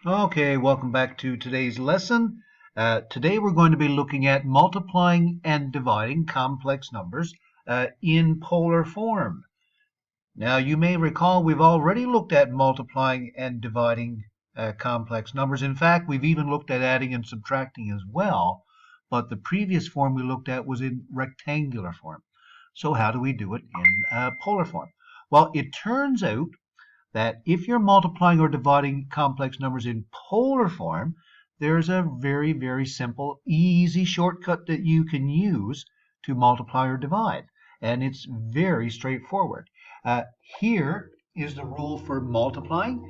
Okay, welcome back to today's lesson. Today we're going to be looking at multiplying and dividing complex numbers in polar form. Now, you may recall we've already looked at multiplying and dividing complex numbers. In fact, we've even looked at adding and subtracting as well, but the previous form we looked at was in rectangular form. So how do we do it in polar form? Well, it turns out that if you're multiplying or dividing complex numbers in polar form, there's a very, very simple, easy shortcut that you can use to multiply or divide. And it's very straightforward. Here is the rule for multiplying.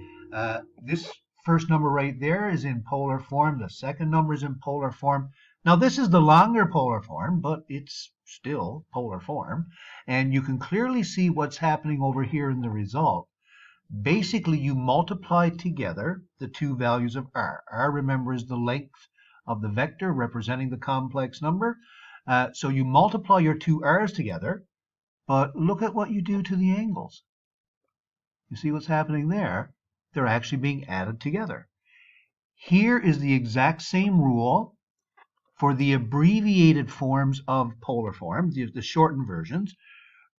This first number right there is in polar form. The second number is in polar form. Now, this is the longer polar form, but it's still polar form. And you can clearly see what's happening over here in the result. Basically, you multiply together the two values of r. R, remember, is the length of the vector representing the complex number. So you multiply your two r's together, but look at what you do to the angles. You see what's happening there? They're actually being added together. Here is the exact same rule for the abbreviated forms of polar form, the shortened versions.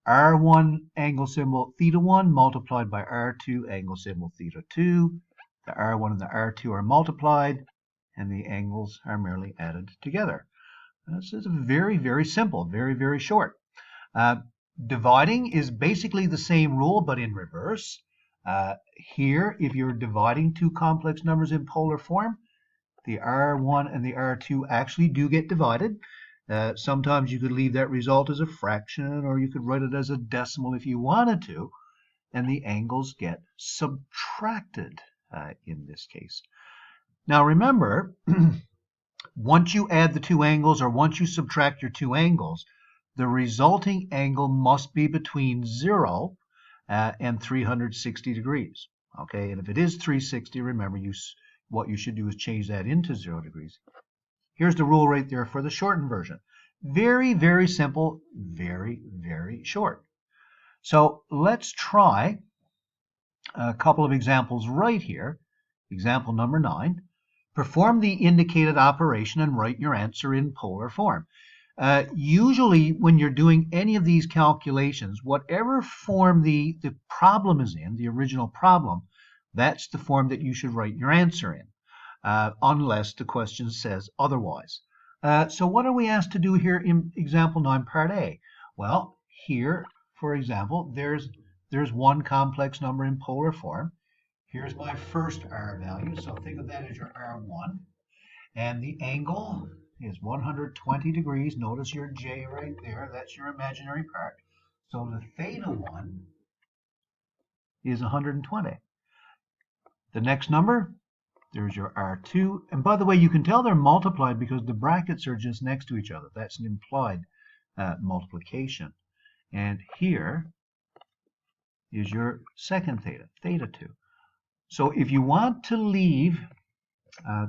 R1 angle symbol theta 1 multiplied by R2 angle symbol theta 2. The R1 and the R2 are multiplied, and the angles are merely added together. This is very, very simple, very, very short. Dividing is basically the same rule, but in reverse. Here, if you're dividing two complex numbers in polar form, the R1 and the R2 actually do get divided. Sometimes you could leave that result as a fraction, or you could write it as a decimal if you wanted to, and the angles get subtracted in this case. Now remember, once you add the two angles or once you subtract your two angles, the resulting angle must be between 0 and 360 degrees. Okay, and if it is 360, remember what you should do is change that into 0 degrees. Here's the rule right there for the shortened version. Very, very simple, very, very short. So let's try a couple of examples right here. Example number 9. Perform the indicated operation and write your answer in polar form. Usually when you're doing any of these calculations, whatever form the problem is in, the original problem, that's the form that you should write your answer in. Unless the question says otherwise. So what are we asked to do here in example 9 part A? Well, here, for example, there's one complex number in polar form. Here's my first r value, so think of that as your r1. And the angle is 120 degrees. Notice your j right there. That's your imaginary part. So the theta 1 is 120. The next number, there's your R2. And by the way, you can tell they're multiplied because the brackets are just next to each other. That's an implied multiplication. And here is your second theta, theta 2. So if you want to leave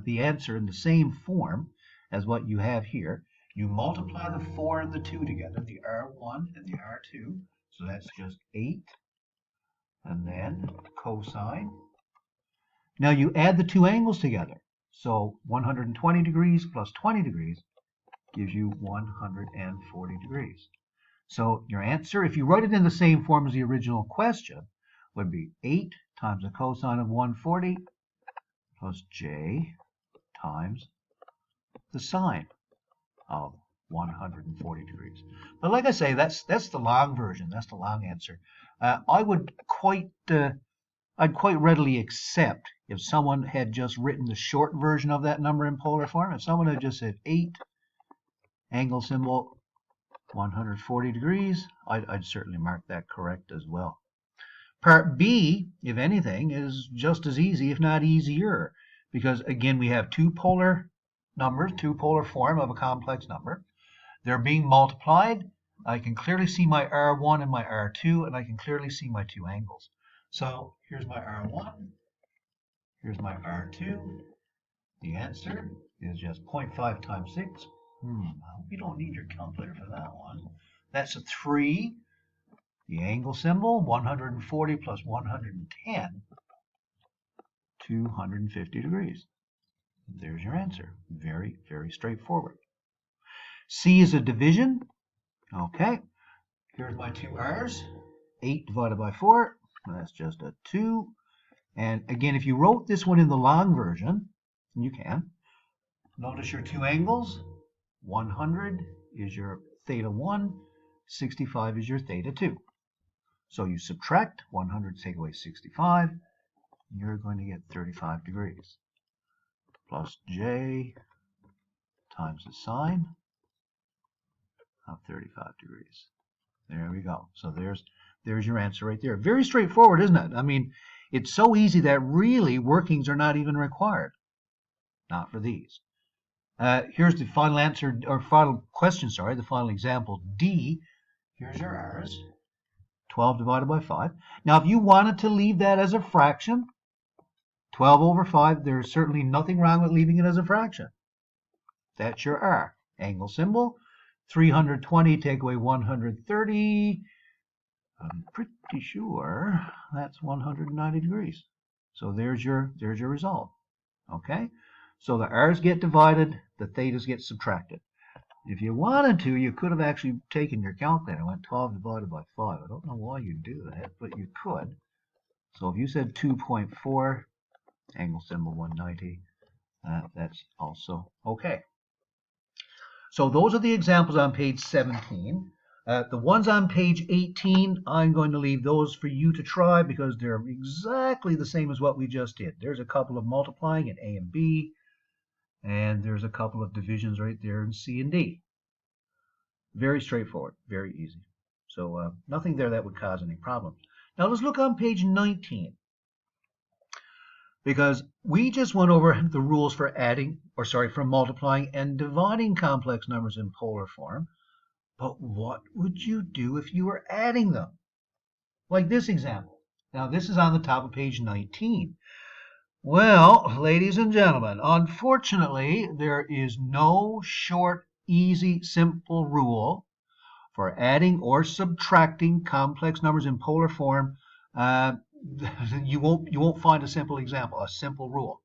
the answer in the same form as what you have here, you multiply the 4 and the 2 together, the R1 and the R2. So that's just 8. And then cosine. Now you add the two angles together. So 120 degrees plus 20 degrees gives you 140 degrees. So your answer, if you write it in the same form as the original question, would be 8 times the cosine of 140 plus j times the sine of 140 degrees. But like I say, that's the long version. That's the long answer. I'd quite readily accept if someone had just written the short version of that number in polar form. If someone had just said 8, angle symbol 140 degrees, I'd certainly mark that correct as well. Part B, if anything, is just as easy, if not easier, because again, we have two polar numbers, two polar form of a complex number. They're being multiplied. I can clearly see my R1 and my R2, and I can clearly see my two angles. So here's my R1, here's my R2. The answer is just 0.5 times 6. You don't need your calculator for that one. That's a 3. The angle symbol, 140 plus 110. 250 degrees. There's your answer. Very, very straightforward. C is a division. Okay. Here's my two r's. 8 divided by 4. That's just a 2. And again, if you wrote this one in the long version, you can. Notice your two angles. 100 is your theta 1. 65 is your theta 2. So you subtract 100, take away 65. You're going to get 35 degrees. Plus j times the sine of 35 degrees. There we go. So there's your answer right there. Very straightforward, isn't it? I mean, it's so easy that really workings are not even required. Not for these. Here's the final answer, or final question, sorry, the final example, D. Here's your r's. 12 divided by 5. Now, if you wanted to leave that as a fraction, 12 over 5, there's certainly nothing wrong with leaving it as a fraction. That's your r. Angle symbol. 320 take away 130. I'm pretty sure that's 190 degrees. So there's your result. Okay? So the r's get divided, the thetas get subtracted. If you wanted to, you could have actually taken your calculator and went 12 divided by 5. I don't know why you do that, but you could. So if you said 2.4, angle symbol 190, that's also okay. So those are the examples on page 17. The ones on page 18, I'm going to leave those for you to try because they're exactly the same as what we just did. There's a couple of multiplying in A and B, and there's a couple of divisions right there in C and D. Very straightforward, very easy. So nothing there that would cause any problems. Now let's look on page 19. Because we just went over the rules for for multiplying and dividing complex numbers in polar form. But what would you do if you were adding them? Like this example. Now this is on the top of page 19. Well, ladies and gentlemen, unfortunately, there is no short, easy, simple rule for adding or subtracting complex numbers in polar form. You won't find a simple example, a simple rule.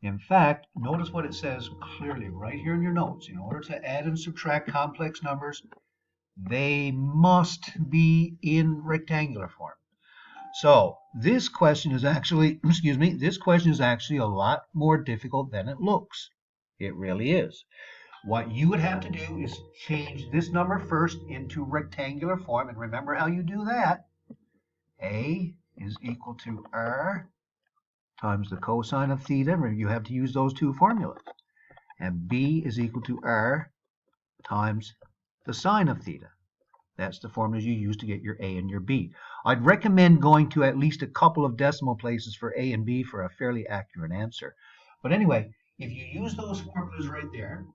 In fact, notice what it says clearly right here in your notes. In order to add and subtract complex numbers, they must be in rectangular form. So this question is actually, this question is actually a lot more difficult than it looks. It really is. What you would have to do is change this number first into rectangular form, and remember how you do that. A is equal to r times the cosine of theta. Remember, you have to use those two formulas. And b is equal to r times the sine of theta. That's the formulas you use to get your a and your b. I'd recommend going to at least a couple of decimal places for a and b for a fairly accurate answer. But anyway, if you use those formulas right there,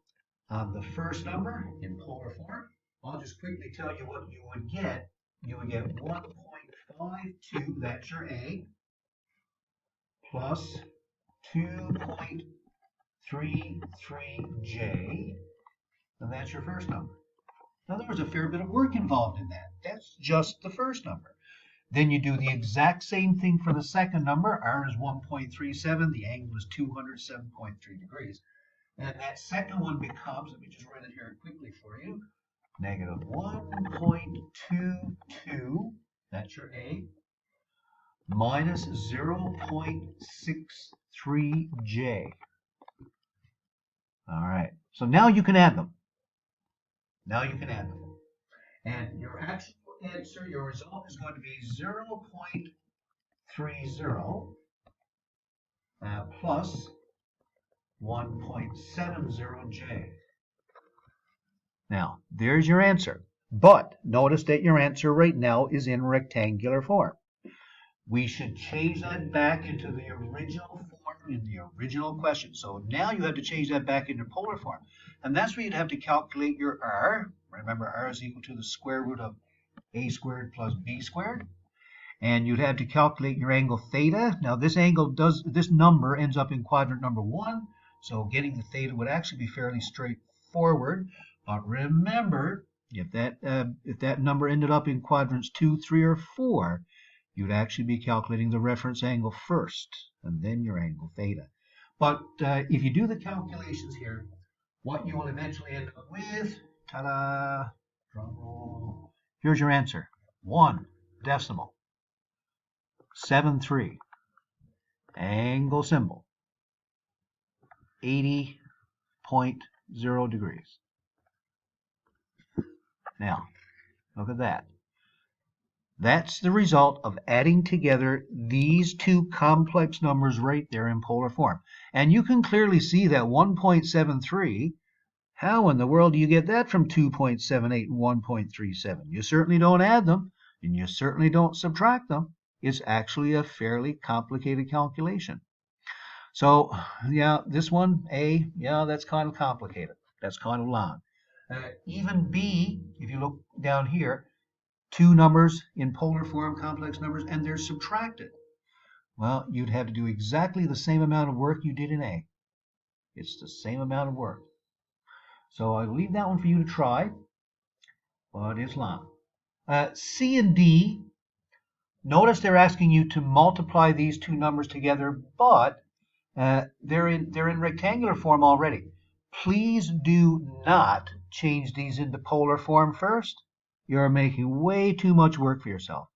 the first number in polar form, I'll just quickly tell you what you would get. You would get 1.52, that's your A, plus 2.33J, and that's your first number. Now there was a fair bit of work involved in that. That's just the first number. Then you do the exact same thing for the second number. R is 1.37, the angle is 207.3 degrees. And that second one becomes, let me just write it here quickly for you, negative 1.22, that's your A, minus 0.63J. All right, so now you can add them. And your actual answer, your result is going to be 0.30 plus 1.70J. Now, there's your answer. But notice that your answer right now is in rectangular form. We should change that back into the original form in the original question. So now you have to change that back into polar form. And that's where you'd have to calculate your r. Remember, r is equal to the square root of a squared plus b squared. And you'd have to calculate your angle theta. Now this number ends up in quadrant number 1. So getting the theta would actually be fairly straightforward. But remember, if that number ended up in quadrants 2, 3, or 4, you'd actually be calculating the reference angle first. and then your angle theta. But if you do the calculations here, what you will eventually end up with, ta-da, drum roll, here's your answer. 1.73, angle symbol, 80.0 degrees. Now, look at that. That's the result of adding together these two complex numbers right there in polar form. And you can clearly see that 1.73, how in the world do you get that from 2.78 and 1.37? You certainly don't add them, and you certainly don't subtract them. It's actually a fairly complicated calculation. So, yeah, this one, A, yeah, that's kind of complicated. That's kind of long. Even B, if you look down here, two numbers in polar form, complex numbers, and they're subtracted. Well, you'd have to do exactly the same amount of work you did in A. It's the same amount of work. So I'll leave that one for you to try, but it's long. C and D, notice they're asking you to multiply these two numbers together, but they're in rectangular form already. Please do not change these into polar form first. You're making way too much work for yourself.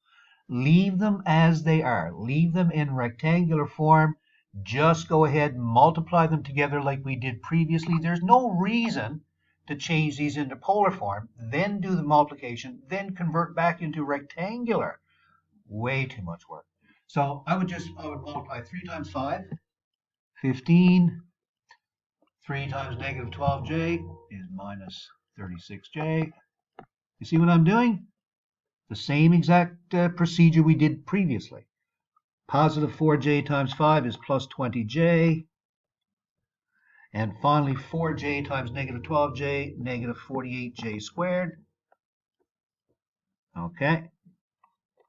Leave them as they are. Leave them in rectangular form. Just go ahead and multiply them together like we did previously. There's no reason to change these into polar form, then do the multiplication, then convert back into rectangular. Way too much work. So I would multiply 3 times 5, 15. 3 times negative 12j is minus 36j. You see what I'm doing? The same exact procedure we did previously. Positive 4j times 5 is plus 20j. And finally, 4j times negative 12j, negative 48j squared. Okay.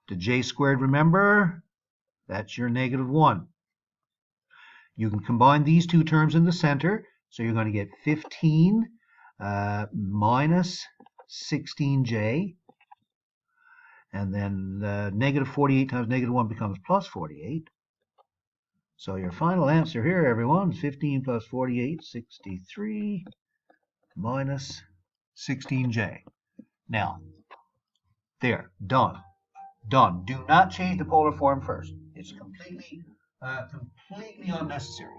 The j squared, remember, that's your negative 1. You can combine these two terms in the center. So you're going to get 15 minus 16j. And then negative 48 times negative 1 becomes plus 48. So your final answer here, everyone, is 15 plus 48, 63, minus 16j. Now, there, done. Done. Do not change the polar form first. It's completely unnecessary.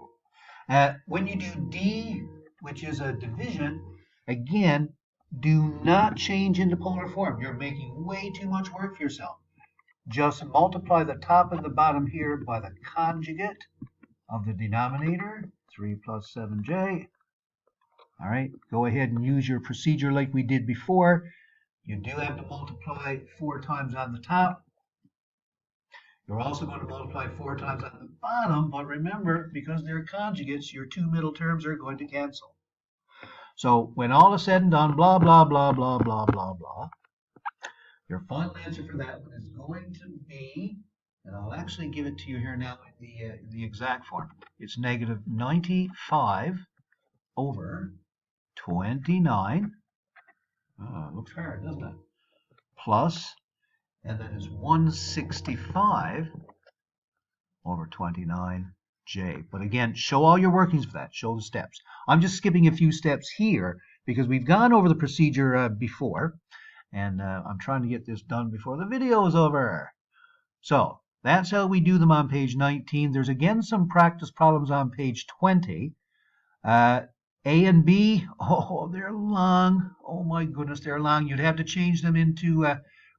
When you do D, which is a division, again, do not change into polar form. You're making way too much work for yourself. Just multiply the top and the bottom here by the conjugate of the denominator, 3 plus 7j. All right, go ahead and use your procedure like we did before. You do have to multiply 4 times on the top. You're also going to multiply 4 times on the bottom, but remember, because they're conjugates, your two middle terms are going to cancel. So when all is said and done, blah, blah, blah, blah, blah, blah, blah, your final answer for that one is going to be, and I'll actually give it to you here now in the exact form. It's negative 95 over 29. Looks hard, doesn't it? Plus, and that is 165 over 29j. But again, show all your workings for that. Show the steps. I'm just skipping a few steps here because we've gone over the procedure before. And I'm trying to get this done before the video is over. So that's how we do them on page 19. There's again some practice problems on page 20. A and B, oh, they're long. Oh my goodness, they're long. You'd have to change them into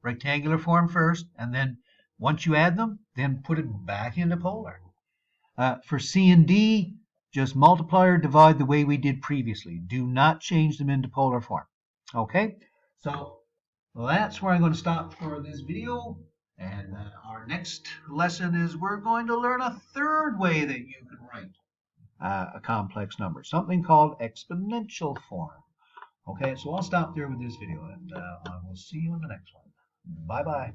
rectangular form first, and then once you add them, then put it back into polar. For C and D, just multiply or divide the way we did previously. Do not change them into polar form. Okay, so that's where I'm going to stop for this video. And our next lesson is we're going to learn a third way that you can write a complex number, something called exponential form. Okay, so I'll stop there with this video, and I will see you in the next one. Bye-bye.